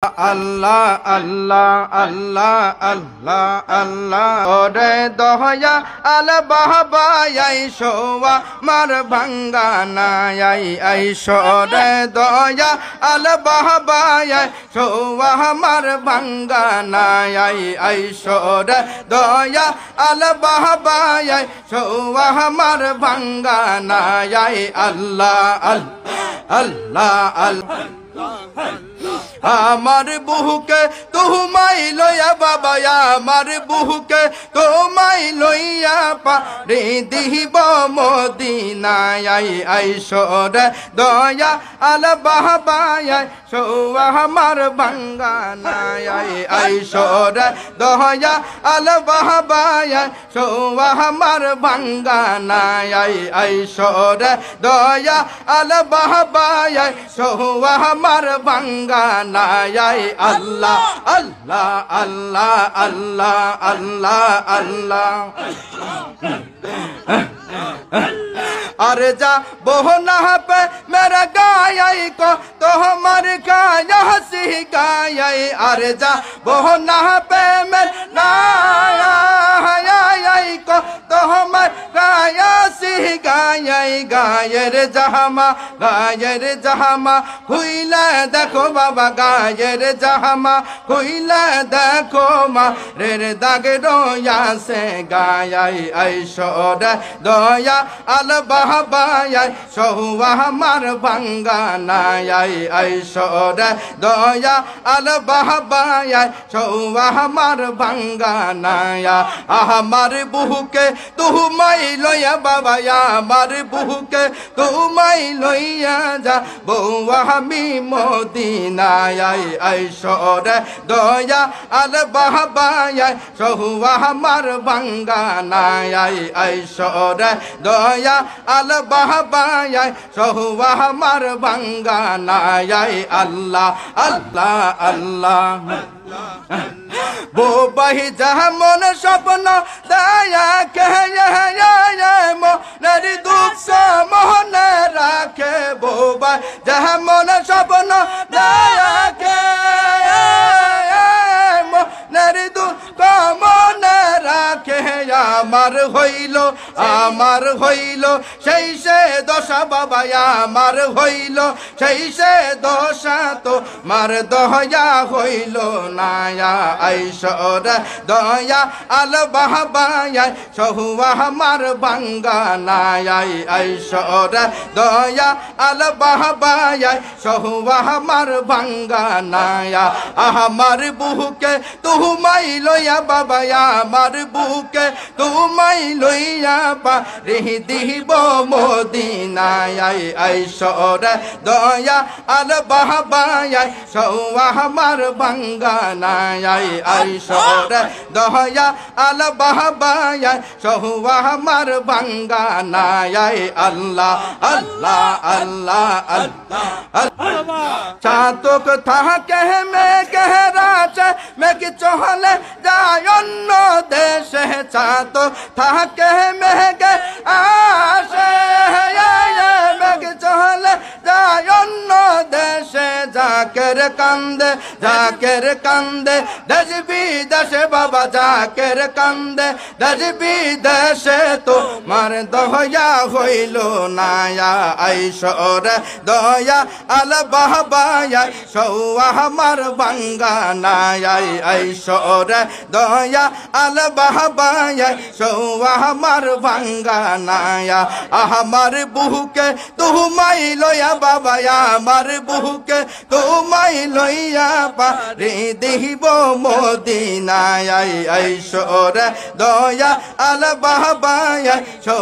আল্লাহ আল্লাহ আল্লাহ আল্লাহ আল্লাহ ওরে দয়া আল বাবা আইসো আমার ভাঙ্গানা আইসো রে দয়া আল বাবা আইসো আমার ভাঙ্গানা আইসো রে দয়া আল বাবা আইসো আমার ভাঙ্গানা আল্লাহ আল্লাহ আল্লাহ আমার বুকে তোমায় লইয়া বাবা আমার বুকে তোমায় লইয়া পারে দিব মদিনায় আইসো রে দয়া আল বাবা আইসো আমার ভাঙ্গানায় আইসো রে দয়া আল বাবা আইসো আমার ভাঙ্গানায় আইসো রে দয়া আল বাবা আইসো আমার ভাঙ্গানা আল্লাহ আল্লাহ আল্লাহ আল্লাহ আল্লাহ আল্লাহ अरे जा बोहना पे मेरा गाय को तो हमार गाया सी गाय अरे जा बोहना पे मेरा गाय को तो हमार गाया सी गाय गायर जहामा खुइला देखो बाबा गायर जहामा खुइला देखो मा रे दागे रोया से गाय ऐशो रे दया आल बाबा आइसो আমার ভাঙ্গানায় আইসো রে দয়া আল বাবা আইসো আমার ভাঙ্গানায় আমার বুকে তুমাই লইয়া বাবা আমার বুকে তুমাই লইয়া যা বউ আমি মদিনায় আইসো রে দয়া আল বাবা আইসো আমার ভাঙ্গানায় আইসো রে দয়া আল বাবা আইসো আমার ভাঙ্গানায় আল্লাহ আল্লাহ আল্লাহ বো বাহি যেমন স্বপ্ন দয়া কে মনের দুঃখ মোহনে রাখে বো বাই যেমন স্বপ্ন দয়া কে মনের দুঃখ মনে রাখে আমার হইল সেই সে দশা বাবা আমার হইল সেই সে দশা তো মার দয়া হইল নায়া আইসো রে দয়া আল বাবা আইসো আমার ভাঙ্গানায় আইসো রে দয়া আল বাবা আইসো আমার ভাঙ্গানায় আমার বুকে তুমাই লইয়া বাবা আমার বুকে তুমাই লইয়া পারে দিব মদিনায় আইসো রে দয়া আল বাবা আইসো আমার ভাঙ্গানায় আইসো রে দয়া আল বাবা আইসো আমার ভাঙ্গানায় আল্লাহ আল্লাহ আল্লাহ আল্লাহ চাতক থাকে মেঘরাছে মেঘ চলে যায় অন্য দেশে চাতক থাকে মেঘ আসে মেঘ চলে যায় অন্য দেশে জাকের কান্দে দেশ বিদেশে বাবা জাকের কান্দে দেশ বিদেশে তো মার দয়া হইল নায়া আইসো রে দয়া আল বাবা আইসো আমার ভাঙ্গানায় আইসো রে দয়া আল বাবা আইসো আমার ভাঙ্গানায় আমার বুকে তুমাই লইয়া বাবা আমার বুকে তুমাই লইয়া পারে দিব মদিনায় আইসো রে দয়া আল বাবা আইসো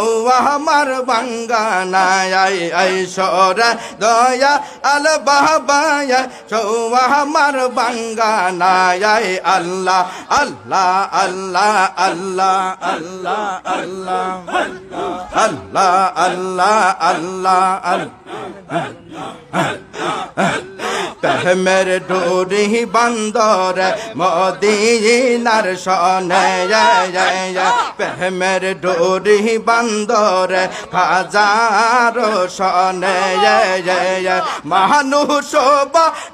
আমার ভাঙ্গানায় আইসো রে দয়া আল বাবা আইসো আমার ভাঙ্গানায় আল্লাহ আল্লাহ আল্লাহ আল্লাহ আল্লাহ আল্লাহ আল্লাহ আল্লাহ আল্লাহ আল্লাহ প্রেমের ডোরি বন্দর মদিনার সনে প্রেমের ডোরি বন্দর হাজার সনে মানুষ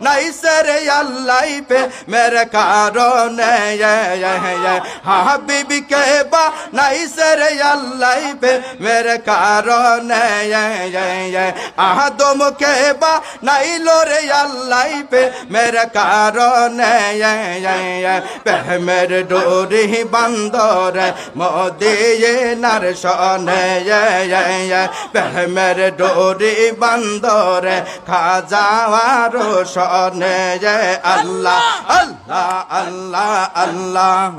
নাই সরে আল্লাহ পে মেরে কারণে হাবিব কে বা নাই সরে আল্লাহ পে মেরে কারণে আদম কে বা নাই লোরে আল্লাহ पे मेरे कारणे प्रेमेर डोरी बंदर मदीनार सने प्रेमेर डोरी बंदर खाजार सने अल्लाह अल्लाह अल्लाह अल्लाह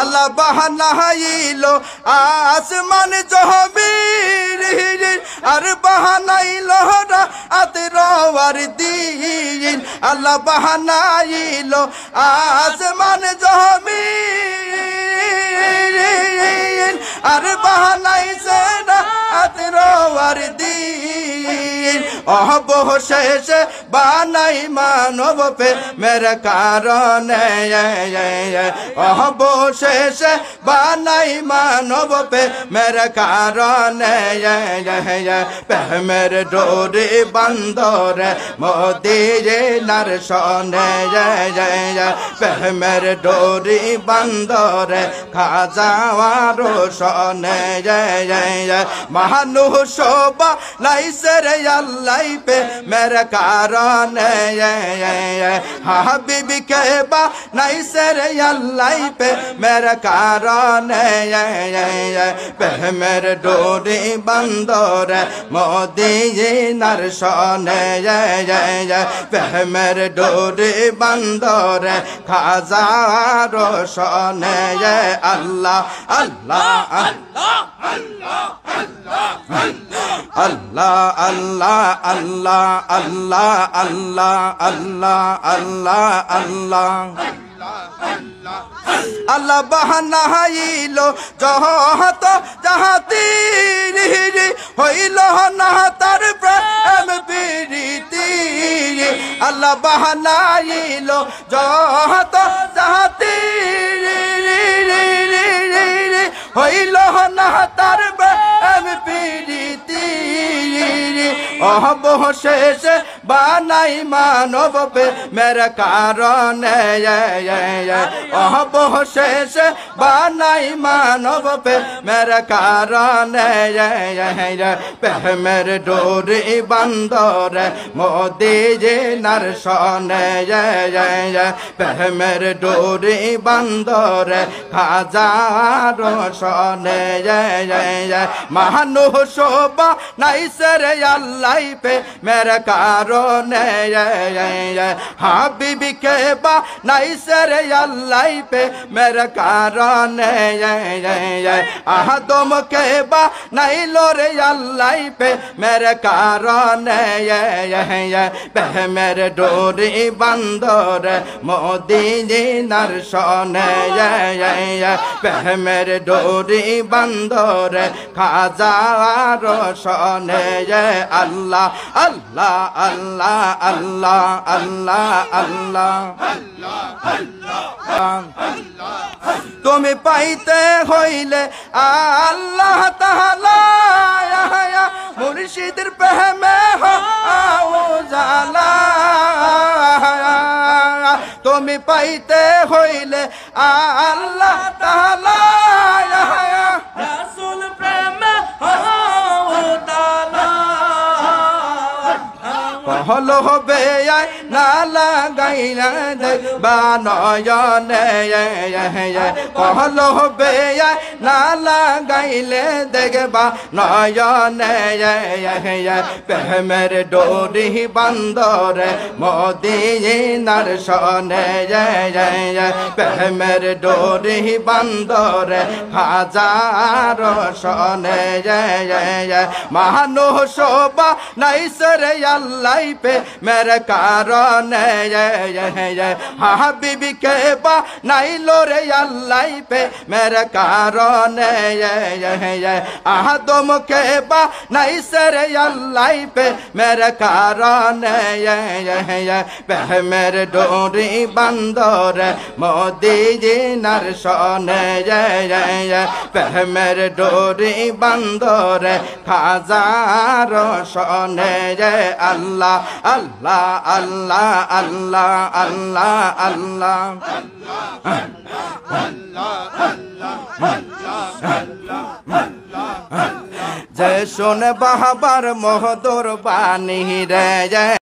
अल्लाह बहानाइलो आसमान जमीन और बहानाइलो अतरवार दीन अल्लाह बहानाइलो आसमान जमीन और बहानाइसे अतरवार दीन अबशेष बानाई मानव पे मेरे कारणे अबशेष बानाई मानव पे मेरे कारणे प्रेमेर डोरी बंदर मदीनार सने प्रेमेर डोरी बंदर खाजार सने मानुष लाइसे रे अल्लाह पे मेरे कारणे हबीब के बा लाइसे रे अल्लाह पे मेरे कारणे प्रेमेर डोरी बंदर मदीनार सने प्रेमेर डोरी बंदर खाजार सने अल्लाह अल्लाह अल्लाह अल्लाह अल्लाह अल्लाह अल्लाह अल्लाह अल्लाह अल्लाह अल्लाह बहानाइलो जहत जहाती हইলো না তার প্রেম প্রীতি अल्लाह बहानाइलो जहत जहाती হইলো না তার প্রেম প্রীতি অবশেষ বানাই মানব পে মেরে কারণে অবশেষ বানাই মানব পে মেরে কারণে প্রেমের ডোরি বন্দর মদীনার সনে প্রেমের ডোরি বন্দর হাজার সনে মানুষ নাই সরে अल्लाह पे मेरे कारणे हबीब के बा नहीं सरे अल्लाह पे मेरे कारणे आदम के बा नहीं लोरे अल्लाह पे मेरे कारणे प्रेमेर डोरी बंदर मदीनार सने प्रेमेर डोरी बंदर खाजार सने अल्लाह अल्लाह अल्लाह अल्लाह अल्लाह अल्लाह तुम पाइते होइले अल्लाह ताला मुर्शिदर प्रेमे हो जाला तुम पाइते होइले अल्लाह ताला रसूल प्रेमे हो ताला कहलो बे ना लगाइला देखबा नयने कहलो बे ना लगाइले देखबा नयने प्रेमेर डोरी बंदर मदीनार सने प्रेमेर डोरी बंदर हाजार सने मानुष नहीं सरे अल्लाह पे मेरे मेरे कारणे हाबिबी के बा नाइलो रे अल्लाह पे मेरे कारणे आदम के बा नहीं सरे अल्लाह पे मेरे कारणे मेरे डोरी बंदर मोदी जी नरसने मेरे डोरी बंदर खाजार सोने अल्लाह अल्लाह अल्लाह अल्लाह अल्लाह अल्लाह जय सुन बाबर मोहदुर बानी रे।